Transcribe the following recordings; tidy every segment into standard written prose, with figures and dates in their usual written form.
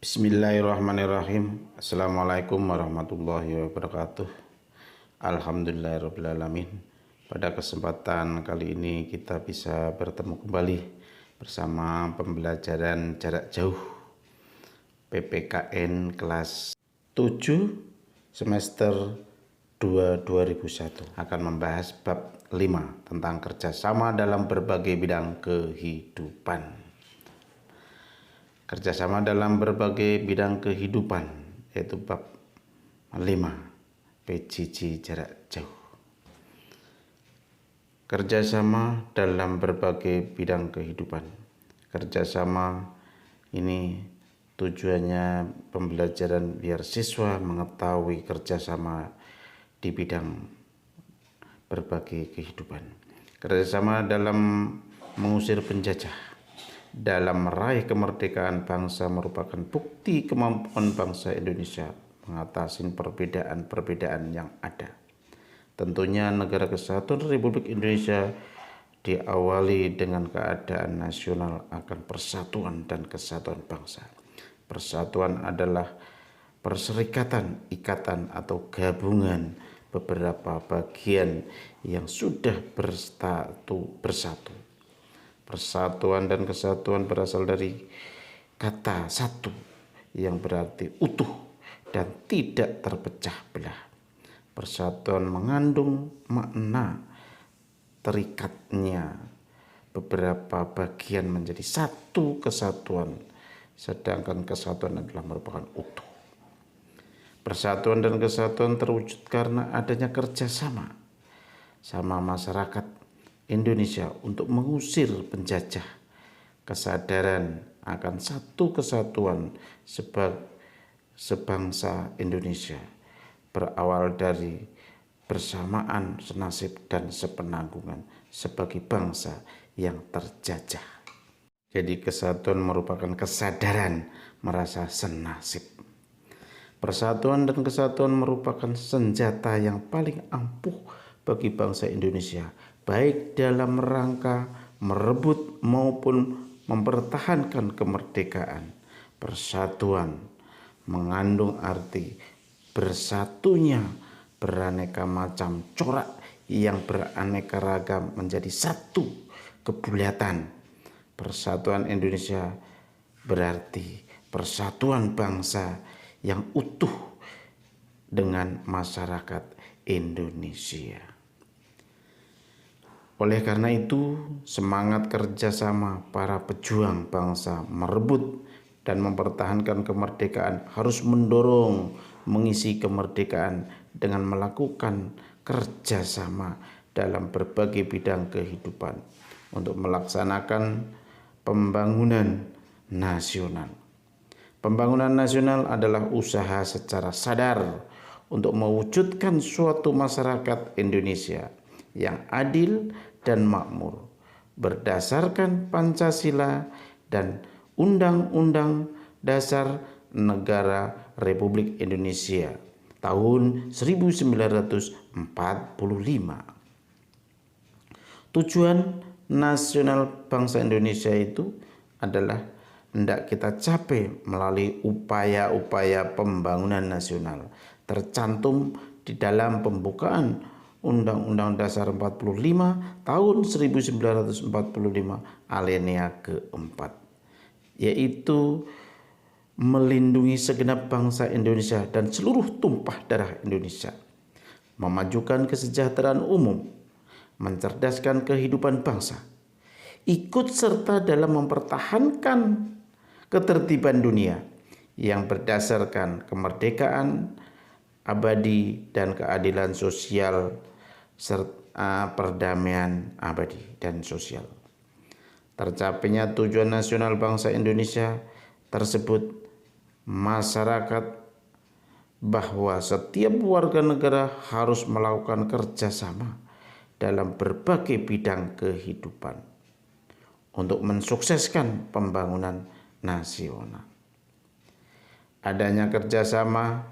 Bismillahirrahmanirrahim. Assalamualaikum warahmatullahi wabarakatuh. Alhamdulillahirrahmanirrahim. Pada kesempatan kali ini kita bisa bertemu kembali bersama pembelajaran jarak jauh PPKN kelas 7 semester 2 2001 akan membahas bab 5 tentang kerjasama dalam berbagai bidang kehidupan. Kerjasama dalam berbagai bidang kehidupan, yaitu bab 5 PJJ jarak jauh. Kerjasama dalam berbagai bidang kehidupan. Kerjasama ini tujuannya pembelajaran biar siswa mengetahui kerjasama di bidang berbagai kehidupan. Kerjasama dalam mengusir penjajah dalam meraih kemerdekaan bangsa merupakan bukti kemampuan bangsa Indonesia mengatasi perbedaan-perbedaan yang ada. Tentunya negara kesatuan Republik Indonesia diawali dengan keadaan nasional akan persatuan dan kesatuan bangsa. Persatuan adalah perserikatan, ikatan atau gabungan beberapa bagian yang sudah bersatu. Persatuan dan kesatuan berasal dari kata satu yang berarti utuh dan tidak terpecah belah. Persatuan mengandung makna terikatnya beberapa bagian menjadi satu kesatuan, sedangkan kesatuan adalah merupakan utuh. Persatuan dan kesatuan terwujud karena adanya kerjasama sama masyarakat Indonesia untuk mengusir penjajah. Kesadaran akan satu kesatuan sebangsa Indonesia berawal dari bersamaan, senasib dan sepenanggungan sebagai bangsa yang terjajah. Jadi kesatuan merupakan kesadaran merasa senasib. Persatuan dan kesatuan merupakan senjata yang paling ampuh bagi bangsa Indonesia, baik dalam rangka merebut maupun mempertahankan kemerdekaan. Persatuan mengandung arti bersatunya beraneka macam corak yang beraneka ragam menjadi satu kebulatan. Persatuan Indonesia berarti persatuan bangsa yang utuh dengan masyarakat Indonesia. Oleh karena itu, semangat kerjasama para pejuang bangsa merebut dan mempertahankan kemerdekaan harus mendorong mengisi kemerdekaan dengan melakukan kerjasama dalam berbagai bidang kehidupan untuk melaksanakan pembangunan nasional. Pembangunan nasional adalah usaha secara sadar untuk mewujudkan suatu masyarakat Indonesia yang adil dan makmur berdasarkan Pancasila dan Undang-Undang Dasar Negara Republik Indonesia tahun 1945. Tujuan nasional bangsa Indonesia itu adalah hendak kita capai melalui upaya-upaya pembangunan nasional tercantum di dalam pembukaan Undang-Undang Dasar 45 tahun 1945 alinea keempat, yaitu melindungi segenap bangsa Indonesia dan seluruh tumpah darah Indonesia, memajukan kesejahteraan umum, mencerdaskan kehidupan bangsa, ikut serta dalam mempertahankan ketertiban dunia yang berdasarkan kemerdekaan abadi dan keadilan sosial serta perdamaian abadi dan sosial. Tercapainya tujuan nasional bangsa Indonesia tersebut masyarakat bahwa setiap warga negara harus melakukan kerjasama dalam berbagai bidang kehidupan untuk mensukseskan pembangunan nasional. Adanya kerjasama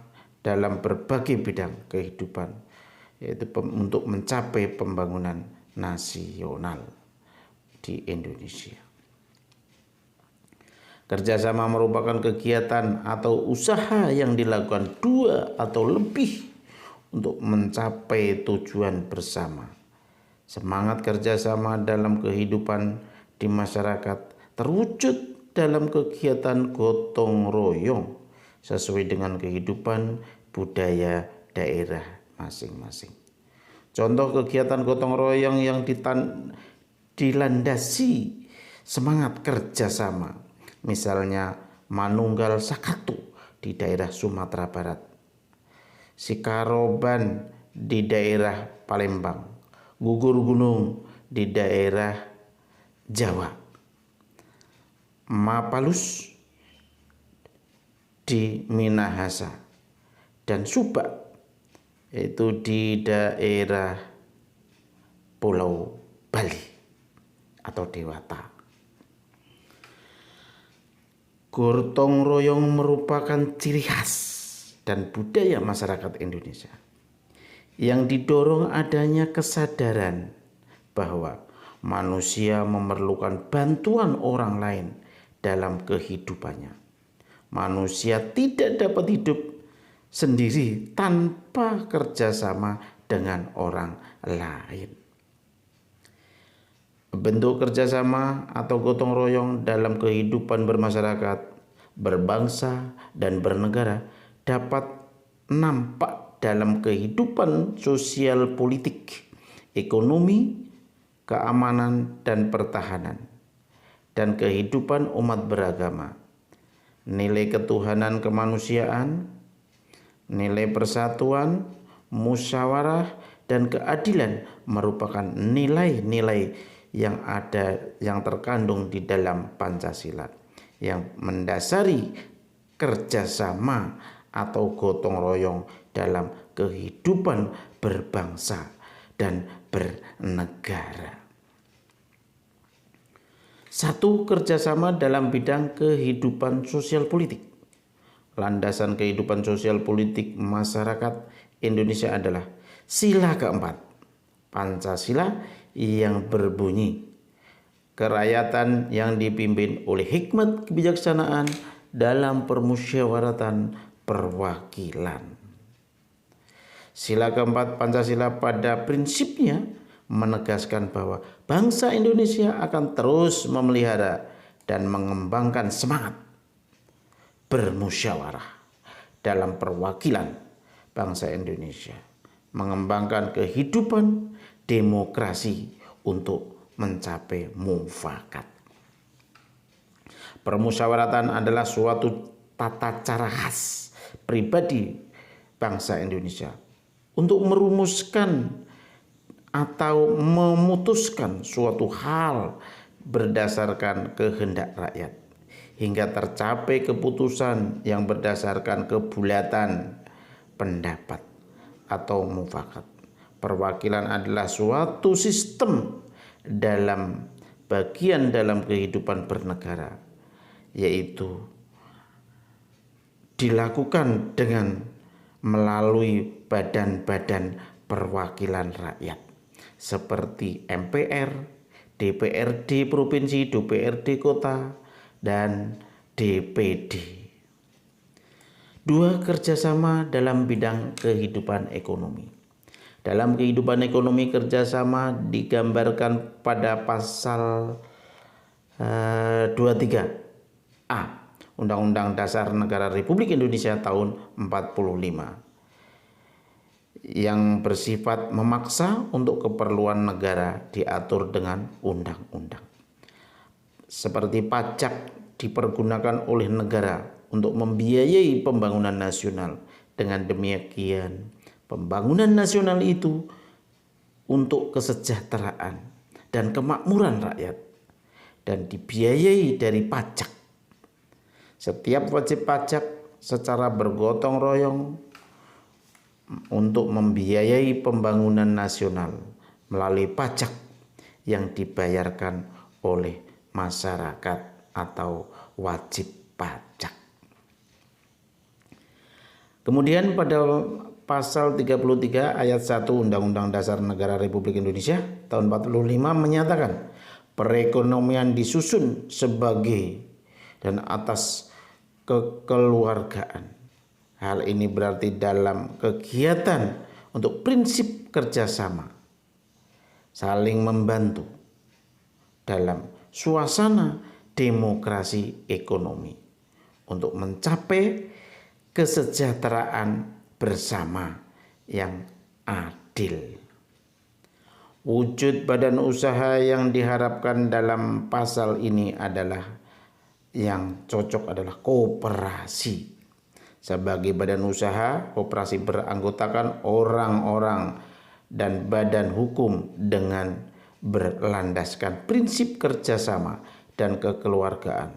dalam berbagai bidang kehidupan yaitu untuk mencapai pembangunan nasional di Indonesia. Kerjasama merupakan kegiatan atau usaha yang dilakukan dua atau lebih untuk mencapai tujuan bersama. Semangat kerjasama dalam kehidupan di masyarakat terwujud dalam kegiatan gotong royong sesuai dengan kehidupan budaya daerah masing-masing. Contoh kegiatan gotong royong yang dilandasi semangat kerjasama, misalnya Manunggal Sakatu di daerah Sumatera Barat, Sikaroban di daerah Palembang, Gugur Gunung di daerah Jawa, Mapalus di Minahasa, dan Subak itu di daerah Pulau Bali atau Dewata. Gotong royong merupakan ciri khas dan budaya masyarakat Indonesia yang didorong adanya kesadaran bahwa manusia memerlukan bantuan orang lain dalam kehidupannya. Manusia tidak dapat hidup sendiri tanpa kerjasama dengan orang lain. Bentuk kerjasama atau gotong royong dalam kehidupan bermasyarakat, berbangsa, dan bernegara dapat nampak dalam kehidupan sosial politik, ekonomi, keamanan, dan pertahanan, dan kehidupan umat beragama. Nilai ketuhanan kemanusiaan, nilai persatuan, musyawarah, dan keadilan merupakan nilai-nilai yang terkandung di dalam Pancasila yang mendasari kerjasama atau gotong royong dalam kehidupan berbangsa dan bernegara. 1. Kerjasama dalam bidang kehidupan sosial politik. Landasan kehidupan sosial politik masyarakat Indonesia adalah sila keempat Pancasila yang berbunyi, kerakyatan yang dipimpin oleh hikmat kebijaksanaan dalam permusyawaratan perwakilan. Sila keempat Pancasila pada prinsipnya menegaskan bahwa bangsa Indonesia akan terus memelihara dan mengembangkan semangat bermusyawarah dalam perwakilan bangsa Indonesia, mengembangkan kehidupan demokrasi untuk mencapai mufakat. Permusyawaratan adalah suatu tata cara khas pribadi bangsa Indonesia untuk merumuskan atau memutuskan suatu hal berdasarkan kehendak rakyat hingga tercapai keputusan yang berdasarkan kebulatan pendapat atau mufakat. Perwakilan adalah suatu sistem bagian dalam kehidupan bernegara, yaitu dilakukan dengan melalui badan-badan perwakilan rakyat seperti MPR, DPRD provinsi, DPRD kota, dan DPD. 2. Kerjasama dalam bidang kehidupan ekonomi. Dalam kehidupan ekonomi, kerjasama digambarkan pada pasal 23A Undang-Undang Dasar Negara Republik Indonesia tahun 45 yang bersifat memaksa untuk keperluan negara diatur dengan undang-undang. Seperti pajak dipergunakan oleh negara untuk membiayai pembangunan nasional. Dengan demikian, pembangunan nasional itu untuk kesejahteraan dan kemakmuran rakyat dan dibiayai dari pajak. Setiap wajib pajak secara bergotong royong untuk membiayai pembangunan nasional melalui pajak yang dibayarkan oleh masyarakat atau wajib pajak. Kemudian pada pasal 33 ayat 1 Undang-Undang Dasar Negara Republik Indonesia tahun 45 menyatakan perekonomian disusun sebagai dan atas kekeluargaan. Hal ini berarti dalam kegiatan untuk prinsip kerjasama, saling membantu dalam suasana demokrasi ekonomi untuk mencapai kesejahteraan bersama yang adil. Wujud badan usaha yang diharapkan dalam pasal ini adalah yang cocok adalah koperasi. Sebagai badan usaha, koperasi beranggotakan orang-orang dan badan hukum dengan berlandaskan prinsip kerjasama dan kekeluargaan.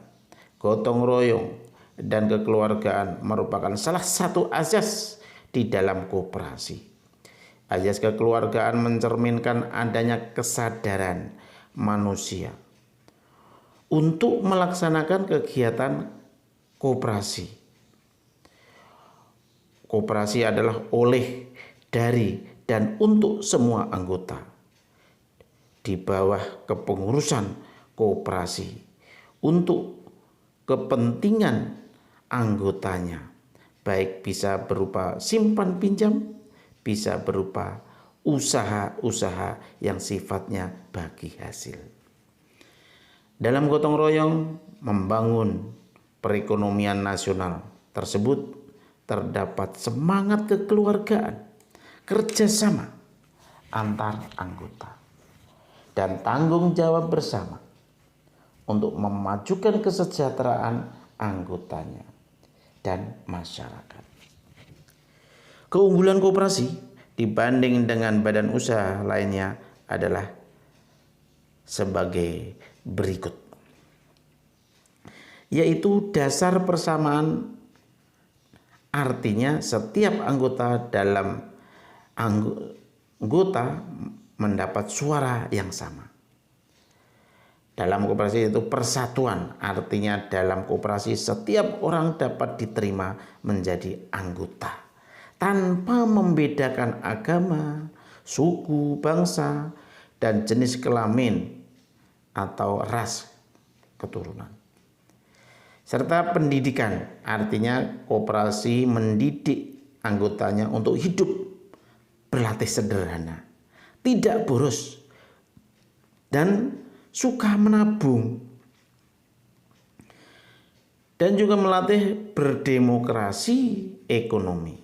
Gotong royong dan kekeluargaan merupakan salah satu asas di dalam koperasi. Asas kekeluargaan mencerminkan adanya kesadaran manusia untuk melaksanakan kegiatan koperasi. Koperasi adalah oleh, dari, dan untuk semua anggota di bawah kepengurusan koperasi untuk kepentingan anggotanya, baik bisa berupa simpan pinjam, bisa berupa usaha-usaha yang sifatnya bagi hasil. Dalam gotong royong membangun perekonomian nasional tersebut terdapat semangat kekeluargaan, kerjasama antar anggota, dan tanggung jawab bersama untuk memajukan kesejahteraan anggotanya dan masyarakat. Keunggulan koperasi dibanding dengan badan usaha lainnya adalah sebagai berikut, yaitu dasar persamaan, artinya setiap anggota dalam anggota mendapat suara yang sama. Dalam koperasi itu persatuan, artinya dalam koperasi setiap orang dapat diterima menjadi anggota tanpa membedakan agama, suku, bangsa, dan jenis kelamin atau ras keturunan. Serta pendidikan, artinya koperasi mendidik anggotanya untuk hidup berlatih sederhana, tidak boros, dan suka menabung, dan juga melatih berdemokrasi ekonomi.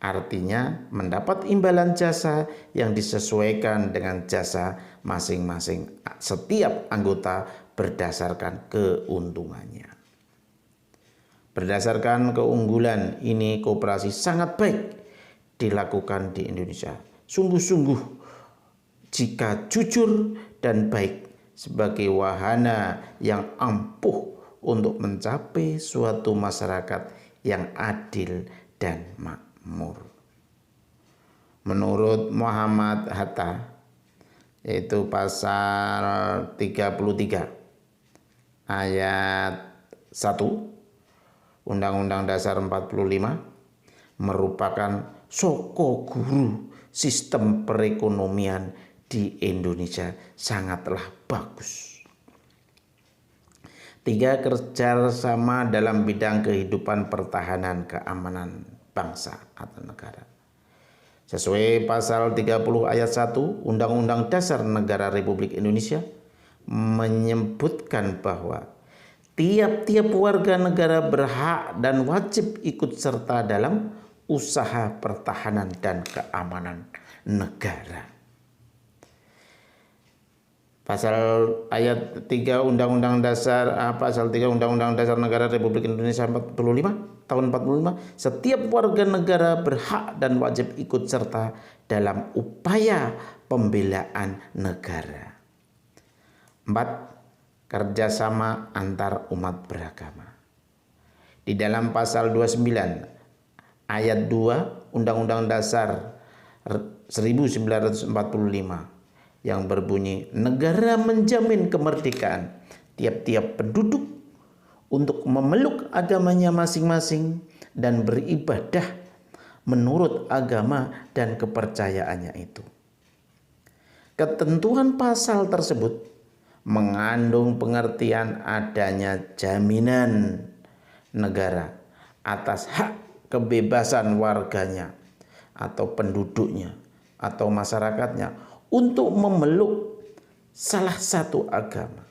Artinya mendapat imbalan jasa yang disesuaikan dengan jasa masing-masing setiap anggota berdasarkan keuntungannya. Berdasarkan keunggulan ini, koperasi sangat baik dilakukan di Indonesia. Sungguh-sungguh jika jujur dan baik sebagai wahana yang ampuh untuk mencapai suatu masyarakat yang adil dan makmur. Menurut Muhammad Hatta, yaitu pasal 33 ayat 1 Undang-Undang Dasar 45 merupakan soko guru sistem perekonomian di Indonesia sangatlah bagus. 3. Kerjasama dalam bidang kehidupan pertahanan keamanan bangsa atau negara. Sesuai pasal 30 ayat 1 Undang-Undang Dasar Negara Republik Indonesia menyebutkan bahwa tiap-tiap warga negara berhak dan wajib ikut serta dalam usaha pertahanan dan keamanan negara. Pasal ayat 3 Undang-Undang Dasar pasal 3 Undang-Undang Dasar Negara Republik Indonesia 45 tahun 45, setiap warga negara berhak dan wajib ikut serta dalam upaya pembelaan negara. 4. Kerjasama antar umat beragama. Di dalam pasal 29 ayat 2 Undang-Undang Dasar 1945 yang berbunyi, negara menjamin kemerdekaan tiap-tiap penduduk untuk memeluk agamanya masing-masing dan beribadah menurut agama dan kepercayaannya itu. Ketentuan pasal tersebut mengandung pengertian adanya jaminan negara atas hak kebebasan warganya atau penduduknya atau masyarakatnya untuk memeluk salah satu agama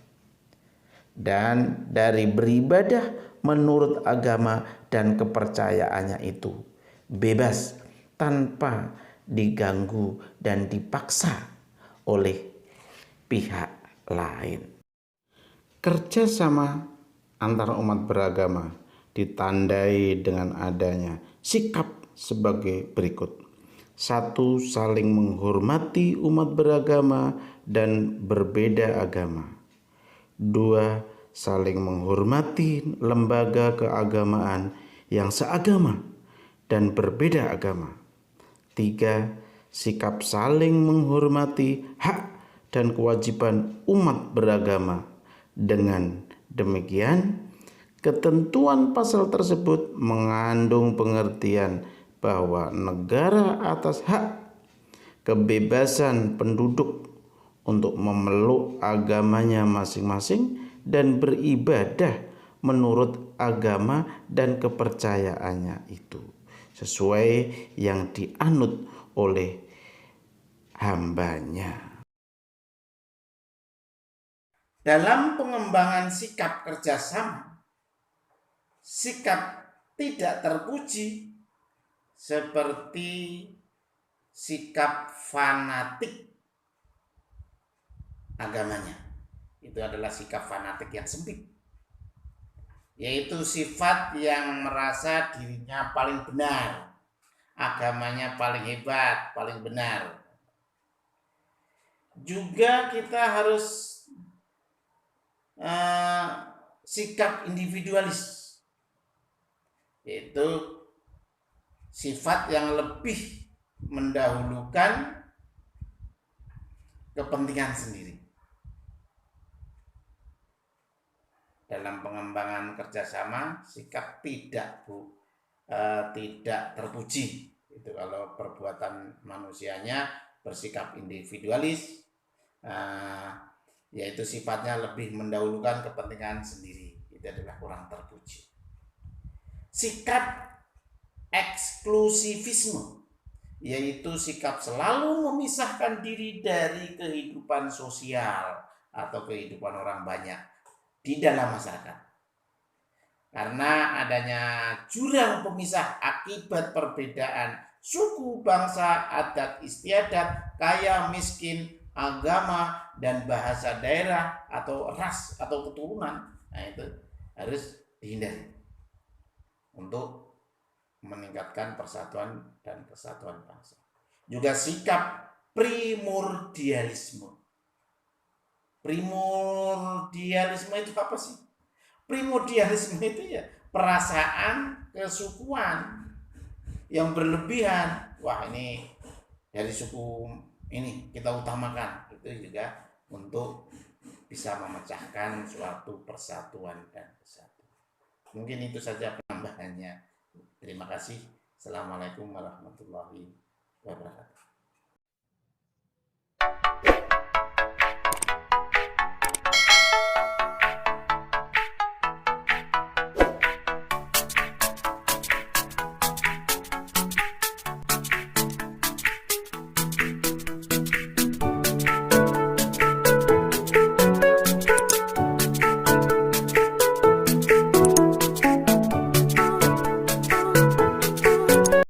dan dari beribadah menurut agama dan kepercayaannya itu bebas tanpa diganggu dan dipaksa oleh pihak lain. Kerjasama antar umat beragama ditandai dengan adanya sikap sebagai berikut. 1. Saling menghormati umat beragama dan berbeda agama. 2. Saling menghormati lembaga keagamaan yang seagama dan berbeda agama. 3. Sikap saling menghormati hak dan kewajiban umat beragama. Dengan demikian, ketentuan pasal tersebut mengandung pengertian bahwa negara atas hak kebebasan penduduk untuk memeluk agamanya masing-masing dan beribadah menurut agama dan kepercayaannya itu sesuai yang dianut oleh hambanya. Dalam pengembangan sikap kerjasama, sikap tidak terpuji seperti sikap fanatik agamanya. Itu adalah sikap fanatik yang sempit, yaitu sifat yang merasa dirinya paling benar, agamanya paling hebat, paling benar. Juga kita harus sikap individualis, yaitu sifat yang lebih mendahulukan kepentingan sendiri. Dalam pengembangan kerjasama, sikap tidak terpuji. Itu kalau perbuatan manusianya bersikap individualis, yaitu sifatnya lebih mendahulukan kepentingan sendiri. Itu adalah kurang terpuji. Sikap eksklusivisme, yaitu sikap selalu memisahkan diri dari kehidupan sosial atau kehidupan orang banyak di dalam masyarakat. Karena adanya jurang pemisah akibat perbedaan suku, bangsa, adat istiadat, kaya, miskin, agama, dan bahasa daerah atau ras atau keturunan. Nah, itu harus dihindari untuk meningkatkan persatuan dan kesatuan bangsa. Juga sikap primordialisme. Primordialisme itu apa sih? Primordialisme itu ya perasaan kesukuan yang berlebihan. Wah, ini dari suku ini kita utamakan. Itu juga untuk bisa memecahkan suatu persatuan dan kesatuan. Mungkin itu saja penambahannya. Terima kasih. Assalamualaikum warahmatullahi wabarakatuh.